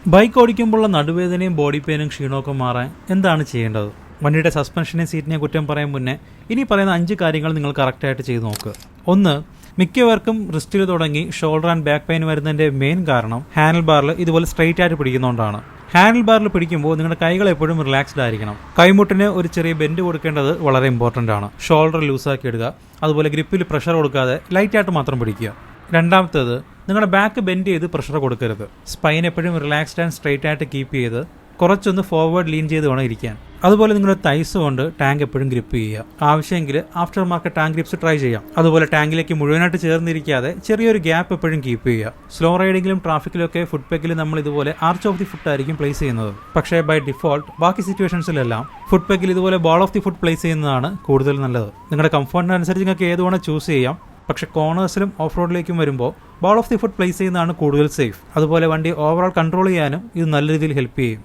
Bike ഓടിക്കുമ്പോഴുള്ള നടുവേദനയും body പെയിനും ക്ഷീണമൊക്കെ മാറാൻ എന്താണ് ചെയ്യേണ്ടത്? വണ്ടിയുടെ സസ്പെൻഷനെയും സീറ്റിനെയും കുറ്റം പറയാൻ മുന്നേ ഇനി പറയുന്ന 5 കാര്യങ്ങൾ നിങ്ങൾ കറക്റ്റായിട്ട് ചെയ്ത് നോക്കുക. 1. മിക്കവർക്കും റിസ്റ്റിൽ തുടങ്ങി ഷോൾഡർ ആൻഡ് ബാക്ക് പെയിൻ വരുന്നതിൻ്റെ മെയിൻ കാരണം ഹാൻഡിൽ ബാറിൽ ഇതുപോലെ സ്ട്രെയിറ്റ് ആയിട്ട് പിടിക്കുന്നതുകൊണ്ടാണ്. ഹാൻഡിൽ ബാറിൽ പിടിക്കുമ്പോൾ നിങ്ങളുടെ കൈകൾ എപ്പോഴും റിലാക്സ്ഡ് ആയിരിക്കണം. കൈമുട്ടിന് ഒരു ചെറിയ ബെൻഡ് കൊടുക്കേണ്ടത് വളരെ ഇമ്പോർട്ടൻ്റ് ആണ്. ഷോൾഡർ ലൂസാക്കി ഇടുക, അതുപോലെ ഗ്രിപ്പിൽ പ്രഷർ കൊടുക്കാതെ ലൈറ്റായിട്ട് മാത്രം പിടിക്കുക. രണ്ടാമത്തേത്, നിങ്ങളുടെ ബാക്ക് ബെൻഡ് ചെയ്ത് പ്രഷർ കൊടുക്കരുത്. സ്പൈൻ എപ്പോഴും റിലാക്സ്ഡ് ആൻഡ് സ്ട്രെയിറ്റ് ആയിട്ട് കീപ്പ് ചെയ്ത് കുറച്ചൊന്ന് ഫോർവേഡ് ലീൻ ചെയ്ത് വേണം ഇരിക്കാൻ. അതുപോലെ നിങ്ങളുടെ തൈസ് കൊണ്ട് ടാങ്ക് എപ്പോഴും ഗ്രിപ്പ് ചെയ്യുക. ആവശ്യമെങ്കിൽ after market tank grips try ചെയ്യാം. അതുപോലെ ടാങ്കിലേക്ക് മുഴുവനായിട്ട് ചേർന്നിരിക്കാതെ ചെറിയൊരു ഗ്യാപ്പ് എപ്പോഴും കീപ്പ് ചെയ്യുക. സ്ലോ റൈഡിങ്ങിലും ട്രാഫിക്കിലൊക്കെ ഫുഡ് പെഗിലും നമ്മൾ ഇതുപോലെ ആർച്ച് ഓഫ് ദി ഫുഡ് ആയിരിക്കും പ്ലേസ് ചെയ്യുന്നത്. പക്ഷേ ബൈ ഡിഫോൾട്ട് ബാക്കി സിറ്റുവേഷൻസിലെല്ലാം ഫുഡ് പെഗിൽ ഇതുപോലെ ball of the food place ചെയ്യുന്നതാണ് കൂടുതൽ നല്ലത്. നിങ്ങളുടെ കംഫർട്ടിനനുസരിച്ച് നിങ്ങൾക്ക് ഏത് വേണം ചൂസ് ചെയ്യാം. പക്ഷേ കോർണേഴ്സിലും ഓഫ് റോഡിലേക്കും വരുമ്പോൾ ball of the food place ചെയ്യുന്നതാണ് കൂടുതൽ സേഫ്. അതുപോലെ വണ്ടി ഓവറോൾ കൺട്രോൾ ചെയ്യാനും ഇത് നല്ല രീതിയിൽ ഹെൽപ്പ് ചെയ്യും.